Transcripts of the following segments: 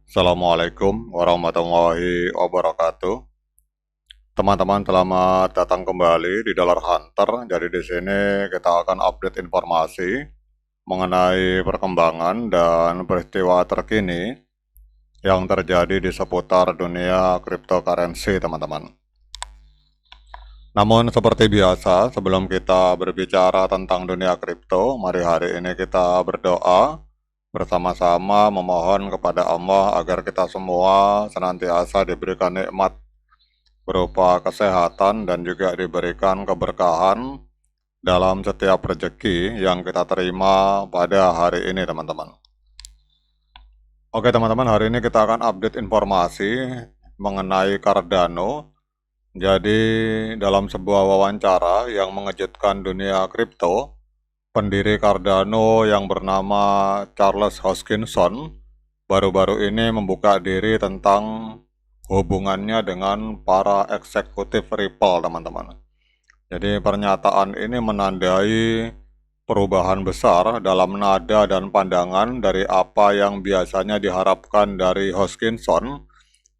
Assalamualaikum warahmatullahi wabarakatuh. Teman-teman, selamat datang kembali di Dollar Hunter. Jadi di sini kita akan update informasi mengenai perkembangan dan peristiwa terkini yang terjadi di seputar dunia cryptocurrency, teman-teman. Namun seperti biasa, sebelum kita berbicara tentang dunia kripto, mari hari ini kita berdoa bersama-sama memohon kepada Allah agar kita semua senantiasa diberikan nikmat berupa kesehatan dan juga diberikan keberkahan dalam setiap rezeki yang kita terima pada hari ini, teman-teman. Oke, teman-teman, hari ini kita akan update informasi mengenai Cardano. Jadi, dalam sebuah wawancara yang mengejutkan dunia kripto, pendiri Cardano yang bernama Charles Hoskinson baru-baru ini membuka diri tentang hubungannya dengan para eksekutif Ripple, teman-teman. Jadi pernyataan ini menandai perubahan besar dalam nada dan pandangan dari apa yang biasanya diharapkan dari Hoskinson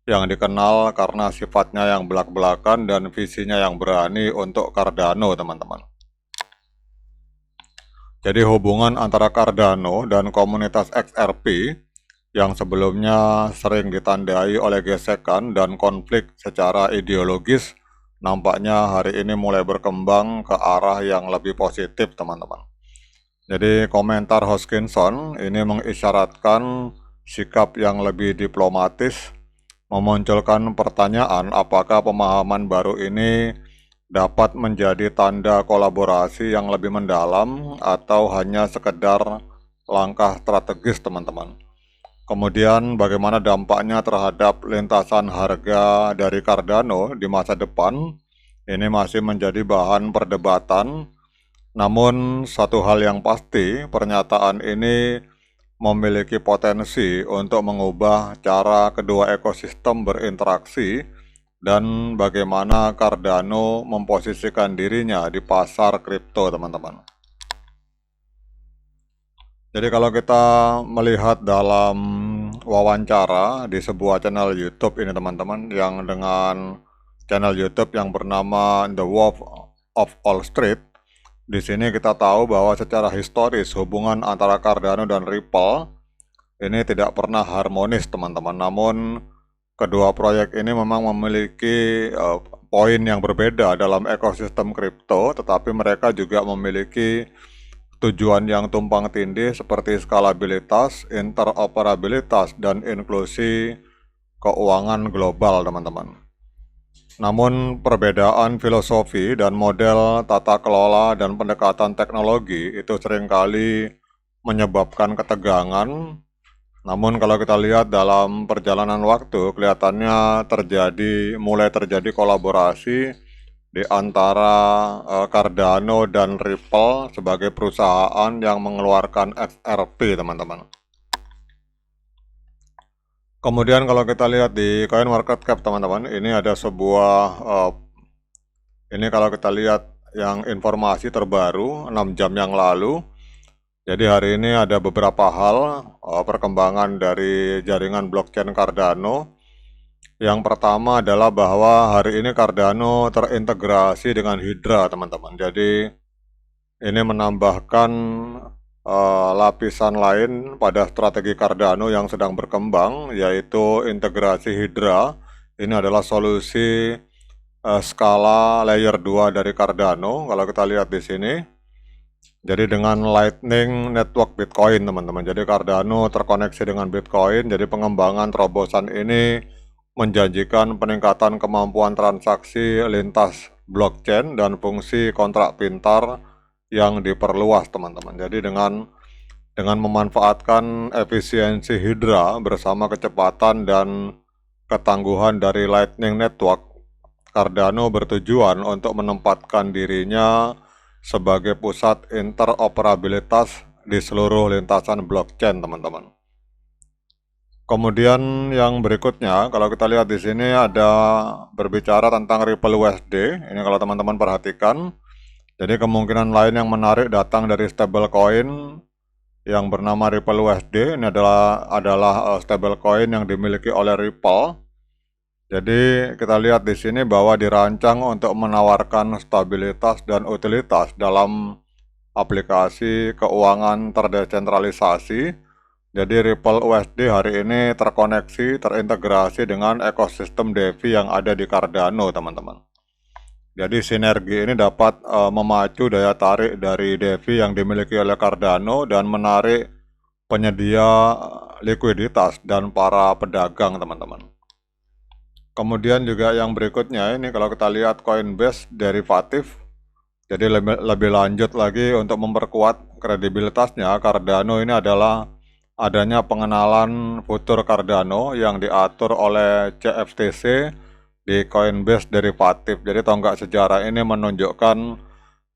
yang dikenal karena sifatnya yang belak-belakan dan visinya yang berani untuk Cardano, teman-teman. Jadi hubungan antara Cardano dan komunitas XRP yang sebelumnya sering ditandai oleh gesekan dan konflik secara ideologis, nampaknya hari ini mulai berkembang ke arah yang lebih positif, teman-teman. Jadi komentar Hoskinson ini mengisyaratkan sikap yang lebih diplomatis, memunculkan pertanyaan apakah pemahaman baru ini dapat menjadi tanda kolaborasi yang lebih mendalam atau hanya sekedar langkah strategis, teman-teman. Kemudian bagaimana dampaknya terhadap lintasan harga dari Cardano di masa depan, ini masih menjadi bahan perdebatan. Namun satu hal yang pasti, pernyataan ini memiliki potensi untuk mengubah cara kedua ekosistem berinteraksi dan bagaimana Cardano memposisikan dirinya di pasar kripto, teman-teman. Jadi kalau kita melihat dalam wawancara di sebuah channel YouTube ini, teman-teman, yang dengan channel YouTube yang bernama The Wolf of Wall Street, di sini kita tahu bahwa secara historis hubungan antara Cardano dan Ripple ini tidak pernah harmonis, teman-teman. Namun kedua proyek ini memang memiliki poin yang berbeda dalam ekosistem kripto, tetapi mereka juga memiliki tujuan yang tumpang tindih seperti skalabilitas, interoperabilitas, dan inklusi keuangan global, teman-teman. Namun perbedaan filosofi dan model tata kelola dan pendekatan teknologi itu seringkali menyebabkan ketegangan. Namun kalau kita lihat dalam perjalanan waktu, kelihatannya mulai terjadi kolaborasi di antara Cardano dan Ripple sebagai perusahaan yang mengeluarkan XRP, teman-teman. Kemudian kalau kita lihat di CoinMarketCap, teman-teman, ini ada sebuah ini kalau kita lihat yang informasi terbaru 6 jam yang lalu. Jadi hari ini ada beberapa hal perkembangan dari jaringan blockchain Cardano. Yang pertama adalah bahwa hari ini Cardano terintegrasi dengan Hydra, teman-teman. Jadi ini menambahkan lapisan lain pada strategi Cardano yang sedang berkembang, yaitu integrasi Hydra. Ini adalah solusi skala layer 2 dari Cardano. Kalau kita lihat di sini, jadi dengan Lightning Network Bitcoin, teman-teman. Jadi Cardano terkoneksi dengan Bitcoin. Jadi pengembangan terobosan ini menjanjikan peningkatan kemampuan transaksi lintas blockchain dan fungsi kontrak pintar yang diperluas, teman-teman. Jadi dengan memanfaatkan efisiensi Hydra bersama kecepatan dan ketangguhan dari Lightning Network, Cardano bertujuan untuk menempatkan dirinya sebagai pusat interoperabilitas di seluruh lintasan blockchain, teman-teman. Kemudian yang berikutnya, kalau kita lihat di sini ada berbicara tentang Ripple USD. Ini kalau teman-teman perhatikan, jadi kemungkinan lain yang menarik datang dari stablecoin yang bernama Ripple USD. Ini adalah stablecoin yang dimiliki oleh Ripple. Jadi kita lihat di sini bahwa dirancang untuk menawarkan stabilitas dan utilitas dalam aplikasi keuangan terdesentralisasi. Jadi Ripple USD hari ini terkoneksi, terintegrasi dengan ekosistem DeFi yang ada di Cardano, teman-teman. Jadi sinergi ini dapat memacu daya tarik dari DeFi yang dimiliki oleh Cardano dan menarik penyedia likuiditas dan para pedagang, teman-teman. Kemudian juga yang berikutnya ini kalau kita lihat Coinbase derivatif. Jadi lebih lanjut lagi untuk memperkuat kredibilitasnya, Cardano ini adalah adanya pengenalan futur Cardano yang diatur oleh CFTC di Coinbase derivatif. Jadi tonggak sejarah ini menunjukkan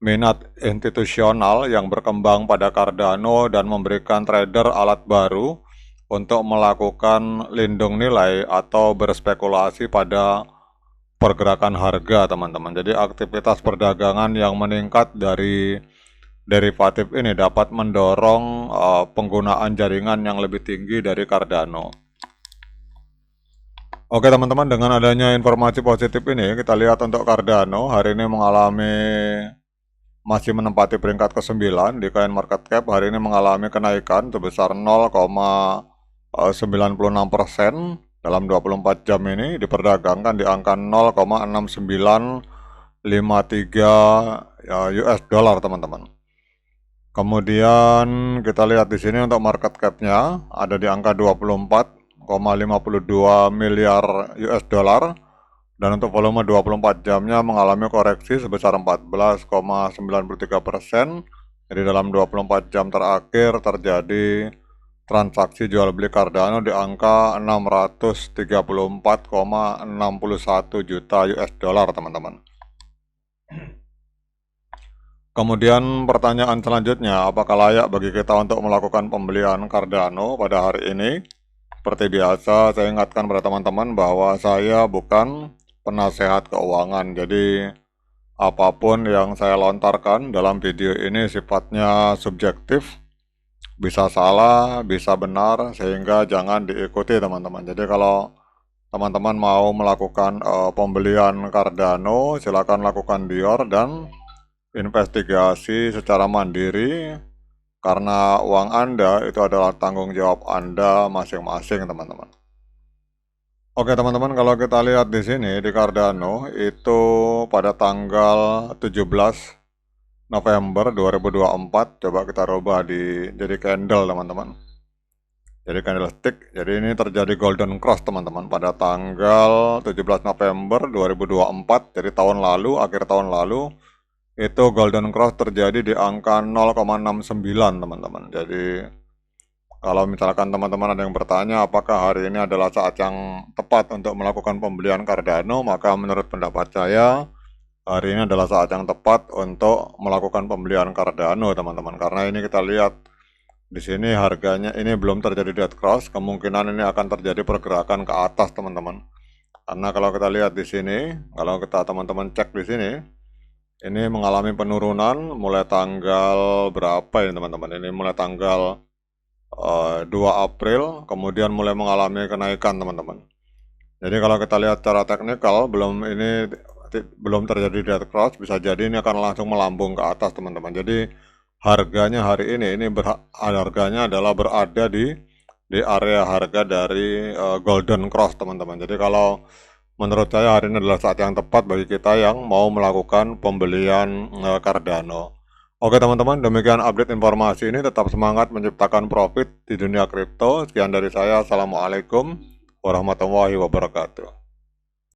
minat institusional yang berkembang pada Cardano dan memberikan trader alat baru untuk melakukan lindung nilai atau berspekulasi pada pergerakan harga, teman-teman. Jadi aktivitas perdagangan yang meningkat dari derivatif ini dapat mendorong penggunaan jaringan yang lebih tinggi dari Cardano. Oke teman-teman, dengan adanya informasi positif ini, kita lihat untuk Cardano hari ini masih menempati peringkat ke-9 di CoinMarketCap. Hari ini mengalami kenaikan sebesar 0,96% dalam 24 jam ini, diperdagangkan di angka 0,6953 US dollar, teman-teman. Kemudian kita lihat di sini untuk market cap-nya ada di angka 24,52 miliar US dollar. Dan untuk volume 24 jamnya mengalami koreksi sebesar 14,93%. Jadi dalam 24 jam terakhir terjadi transaksi jual beli Cardano di angka 634,61 juta US dollar, teman-teman. Kemudian pertanyaan selanjutnya, apakah layak bagi kita untuk melakukan pembelian Cardano pada hari ini? Seperti biasa, saya ingatkan pada teman-teman bahwa saya bukan penasehat keuangan. Jadi apapun yang saya lontarkan dalam video ini sifatnya subjektif, bisa salah, bisa benar, sehingga jangan diikuti, teman-teman. Jadi kalau teman-teman mau melakukan pembelian Cardano, silakan lakukan dior dan investigasi secara mandiri, karena uang Anda itu adalah tanggung jawab Anda masing-masing, teman-teman. Oke teman-teman, kalau kita lihat di sini di Cardano itu pada tanggal 17 November 2024, coba kita rubah jadi candle, teman-teman. Jadi candlestick. Jadi ini terjadi golden cross, teman-teman, pada tanggal 17 November 2024, jadi tahun lalu, akhir tahun lalu. Itu golden cross terjadi di angka 0,69, teman-teman. Jadi kalau misalkan teman-teman ada yang bertanya apakah hari ini adalah saat yang tepat untuk melakukan pembelian Cardano, maka menurut pendapat saya hari ini adalah saat yang tepat untuk melakukan pembelian Cardano, teman-teman. Karena ini kita lihat di sini harganya ini belum terjadi dead cross, kemungkinan ini akan terjadi pergerakan ke atas, teman-teman. Karena kalau kita lihat di sini, kalau kita teman-teman cek di sini, ini mengalami penurunan mulai tanggal berapa ini, teman-teman? Ini mulai tanggal 2 April, kemudian mulai mengalami kenaikan, teman-teman. Jadi kalau kita lihat secara teknikal belum terjadi dead cross, bisa jadi ini akan langsung melambung ke atas, teman-teman. Jadi harganya hari ini harganya adalah berada di area harga dari golden cross, teman-teman. Jadi kalau menurut saya hari ini adalah saat yang tepat bagi kita yang mau melakukan pembelian Cardano. Oke teman-teman, demikian update informasi ini. Tetap semangat menciptakan profit di dunia kripto. Sekian dari saya. Assalamualaikum warahmatullahi wabarakatuh.